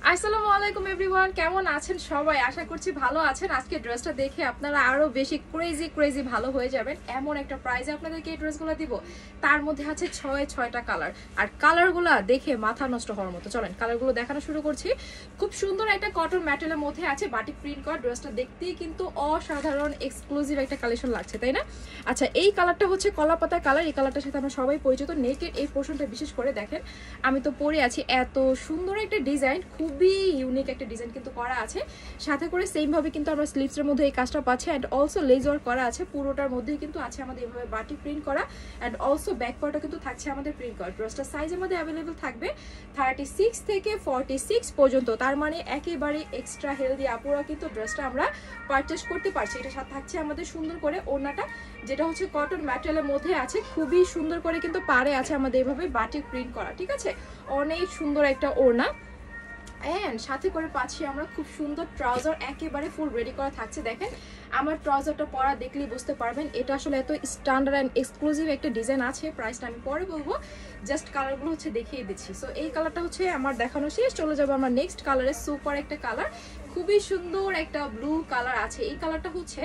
আসসালামু আলাইকুম এভরিওয়ান, কেমন আছেন সবাই? আশা করছি ভালো আছেন। আজকে ড্রেসটা দেখে আপনারা আরো বেশি ক্রেজি ভালো হয়ে যাবেন। এমন একটা প্রাইজে আপনাদেরকে এই ড্রেসগুলো দিব, তার মধ্যে আছে ছয়টা কালার। আর কালারগুলো দেখে মাথা নষ্ট হওয়ার মতো। চলেন কালারগুলো দেখানো শুরু করছি। খুব সুন্দর একটা কটন ম্যাটেরিয়ালের মধ্যে আছে বাটিক প্রিন্ট করা। ড্রেসটা দেখতেই কিন্তু অসাধারণ এক্সক্লুসিভ একটা কালেকশন লাগছে, তাই না? আচ্ছা, এই কালারটা হচ্ছে কলা পাতা কালার। এই কালারটার সাথে আমরা সবাই পরিচিত। নেকের এই পোর্শনটা বিশেষ করে দেখেন, আমি তো পরে আছি। এত সুন্দর একটা ডিজাইন, খুবই ইউনিক একটা ডিজাইন কিন্তু করা আছে। সাথে করে সেম ভাবে কিন্তু আমরা স্লিভসের মধ্যে এই কাজটা পাচ্ছি। অ্যান্ড অলসো লেজ ওয়ার্ক করা আছে। পুরোটার মধ্যেই কিন্তু আছে আমাদের এভাবে বাটিক প্রিন্ট করা। অ্যান্ড অলসো ব্যাক পার্টও কিন্তু থাকছে আমাদের প্রিন্ট করা। ড্রেসটা সাইজের মধ্যে অ্যাভেলেবল থাকবে 36 থেকে 46 পর্যন্ত। তার মানে একেবারে এক্সট্রা হেলদি আপুরা কিন্তু ড্রেসটা আমরা পারচেস করতে পারছি। এটার সাথে থাকছে আমাদের সুন্দর করে ওড়নাটা, যেটা হচ্ছে কটন ম্যাটেরিয়ালের মধ্যে আছে। খুবই সুন্দর করে কিন্তু পাড়ে আছে আমাদের এভাবে বাটিক প্রিন্ট করা, ঠিক আছে? অনেক সুন্দর একটা ওড়না। এন্ড সাথে করে পাচ্ছি আমরা খুব সুন্দর ট্রাউজার, একেবারে ফুল রেডি করা থাকছে। দেখেন আমার ট্রাউজারটা পরা দেখলেই বুঝতে পারবেন এটা আসলে এত স্ট্যান্ডার্ড অ্যান্ড এক্সক্লুসিভ একটা ডিজাইন আছে। প্রাইসটা আমি পরে বলবো, জাস্ট কালারগুলো হচ্ছে দেখিয়ে দিচ্ছি। সো এই কালারটা হচ্ছে আমার দেখানো শেষ। চলে যাবো আমরা নেক্সট কালারে। সুপার একটা কালার, খুবই সুন্দর একটা ব্লু কালার আছে। এই কালারটা হচ্ছে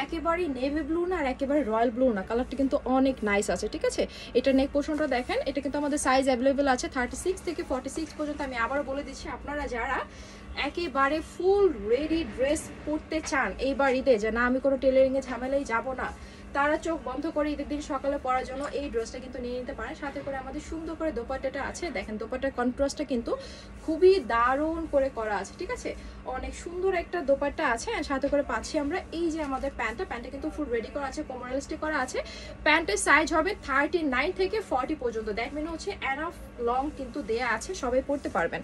একেবারে নেভি ব্লু না, আর একেবারে রয়্যাল ব্লু না। কালারটা কিন্তু অনেক নাইস আছে, ঠিক আছে? এটা নেক পোর্শনটা দেখেন। এটা কিন্তু আমাদের সাইজ অ্যাভেলেবেল আছে 36 থেকে 46 পর্যন্ত। আমি আবার বলে দিচ্ছি, আপনারা যারা একেবারে ফুল রেডি ড্রেস পরতে চান এইবার ঈদে, যে না আমি কোনো টেলারিংয়ে ঝামেলাই যাব না, তারা চোখ বন্ধ করে ঈদের দিন সকালে পরার জন্য এই ড্রেসটা কিন্তু নিয়ে নিতে পারেন। সাথে করে আমাদের সুন্দর করে দোপাট্টাটা আছে। দেখেন দোপাট্টার কন্ট্রাস্টটা কিন্তু খুবই দারুণ করে করা আছে, ঠিক আছে? অনেক সুন্দর একটা দোপাট্টা আছে। আর সাথে করে পাচ্ছি আমরা এই যে আমাদের প্যান্টটা কিন্তু ফুল রেডি করা আছে, কোমরেলিস্টিক করা আছে। প্যান্টের সাইজ হবে 39 থেকে 40 পর্যন্ত। দ্যাট মিন হচ্ছে এনাফ লং কিন্তু দেয়া আছে, সবাই পরতে পারবেন।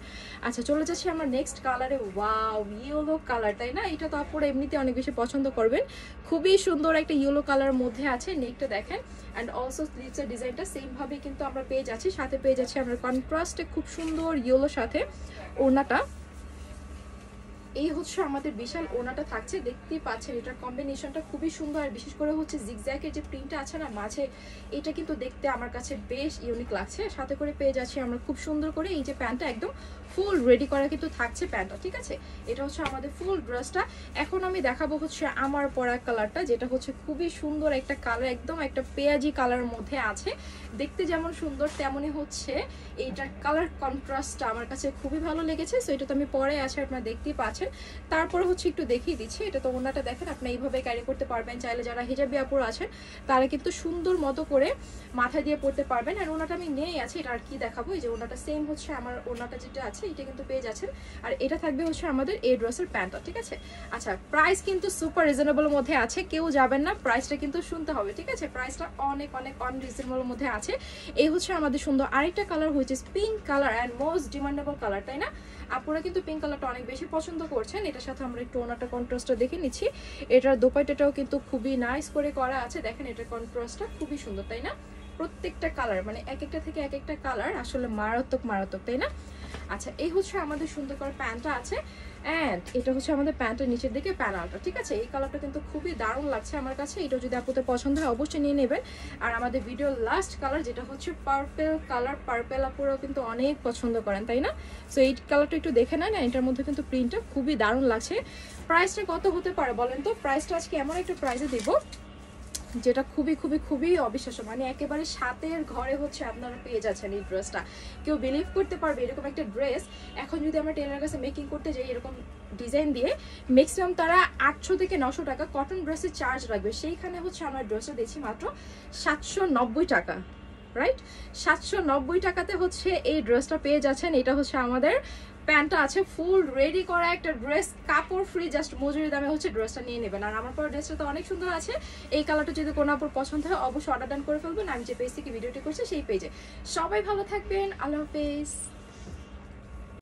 আচ্ছা, চলে যাচ্ছি আমরা নেক্সট কালারে। ওয়াও, ইয়েলো কালার, তাই না? এটা তো আপনারা এমনিতে অনেক বেশি পছন্দ করবেন। খুবই সুন্দর একটা ইয়েলো কালার মধ্যে আছে। নেকটা দেখেন অ্যান্ড অলসো স্লিভসের ডিজাইনটা সেম ভাবে কিন্তু আমরা পেয়ে যাচ্ছি। সাথে পেয়ে যাচ্ছি আমরা কন্ট্রাস্টে খুব সুন্দর ইয়েলোর সাথে ওড়নাটা। এই হচ্ছে আমাদের বিশাল ওড়নাটা থাকছে, দেখতেই পাচ্ছেন। এটার কম্বিনেশনটা খুবই সুন্দর। আর বিশেষ করে হচ্ছে জিগজ্যাগের যে প্রিন্টটা আছে না মাঝে, এটা কিন্তু দেখতে আমার কাছে বেশ ইউনিক লাগছে। সাথে করে পেয়ে যাচ্ছি আমরা খুব সুন্দর করে এই যে প্যান্টটা একদম ফুল রেডি করা কিন্তু থাকছে প্যান্টটা, ঠিক আছে? এটা হচ্ছে আমাদের ফুল ড্রেসটা। এখন আমি দেখাবো হচ্ছে আমার পরা কালারটা, যেটা হচ্ছে খুবই সুন্দর একটা কালার, একদম একটা পেঁয়াজি কালারের মধ্যে আছে। দেখতে যেমন সুন্দর তেমনই হচ্ছে এইটার কালার কন্ট্রাস্টটা আমার কাছে খুবই ভালো লেগেছে। সো এটা তো আমি পরে আছে, আপনারা দেখতেই পাচ্ছেন। তারপরে হচ্ছে একটু দেখিয়ে দিচ্ছি। এটা তো ওড়নাটা দেখেন, আপনি এইভাবে ক্যারি করতে পারবেন। চাইলে যারা হিজাবি আপুরা আছেন তারা কিন্তু সুন্দর মতো করে মাথা দিয়ে পড়তে পারবেন। আর ওড়নাটা আমি নিয়েই আছি। এটা আর কি দেখাবো, এই যে ওড়নাটা সেম হচ্ছে আমার ওড়নাটা যেটা আছে এটা কিন্তু পেয়ে যাচ্ছেন। আর এটা থাকবে হচ্ছে আমাদের এই ড্রেসের প্যান্টটা, ঠিক আছে? আচ্ছা, প্রাইস কিন্তু সুপার রিজনেবল মধ্যে আছে, কেউ যাবেন না, প্রাইসটা কিন্তু শুনতে হবে, ঠিক আছে? প্রাইসটা অনেক আনরিজনেবল মধ্যে আছে। এই হচ্ছে আমাদের সুন্দর আরেকটা কালার হচ্ছে pink colour, and most demandable colour, তাই না? আপনারা কিন্তু পিঙ্ক কালারটা অনেক বেশি পছন্দ করছেন। এটার সাথে আমরা একটু ওনাটা কন্ট্রাস্টটা দেখে নিচ্ছি। এটার দোপাট্টাটাও কিন্তু খুবই নাইস করে করা আছে। দেখেন এটার কন্ট্রাস্টটা খুবই সুন্দর, তাই না? প্রত্যেকটা কালার মানে এক একটা থেকে এক একটা কালার আসলে মারাত্মক, তাই না? আচ্ছা, এই হচ্ছে আমাদের সুন্দর করে প্যান্টটা আছে। অ্যান্ড এটা হচ্ছে আমাদের প্যান্টের নিচের দিকে প্যানেলটা, ঠিক আছে? এই কালারটা কিন্তু খুবই দারুণ লাগছে আমার কাছে। এটা যদি আপনাদের পছন্দ হয় অবশ্যই নিয়ে নেবেন। আর আমাদের ভিডিওর লাস্ট কালার যেটা হচ্ছে পার্পেল কালার, পার্পেল আপুরাও কিন্তু অনেক পছন্দ করেন, তাই না? সো এই কালারটা একটু দেখে নেন। এটার মধ্যে কিন্তু প্রিন্টটা খুবই দারুণ লাগছে। প্রাইসটা কত হতে পারে বলেন তো? প্রাইসটা আজকে এমন একটা প্রাইসে দেবো যেটা খুবই অবিশ্বাস্য, মানে একেবারে সাতের ঘরে হচ্ছে আপনারা পেয়ে যাচ্ছেন এই ড্রেসটা। কেউ বিলিভ করতে পারবে এরকম একটা ড্রেস এখন যদি আমরা টেলারের কাছে মেকিং করতে যাই এরকম ডিজাইন দিয়ে, ম্যাক্সিমাম তারা 800 থেকে 900 টাকা কটন ড্রেসের চার্জ রাখবে। সেইখানে হচ্ছে আমরা ড্রেসটা দিচ্ছি মাত্র 790 টাকা, রাইট? 790 টাকাতে হচ্ছে এই ড্রেসটা পেয়ে যাচ্ছেন। এটা হচ্ছে আমাদের প্যান্টটা আছে, ফুল রেডি করা একটা ড্রেস, কাপড় ফ্রি, জাস্ট মজুরি দামে হচ্ছে ড্রেসটা নিয়ে নেবেন। আর আমার পর ড্রেসটা তো অনেক সুন্দর আছে। এই কালারটা যদি কোনো আপুর পছন্দ হয় অবশ্যই অর্ডার ডান করে ফেলবেন। আমি যে পেজ থেকে ভিডিওটি করছি সেই পেজে। সবাই ভালো থাকবেন, আল্লাহ হাফেজ।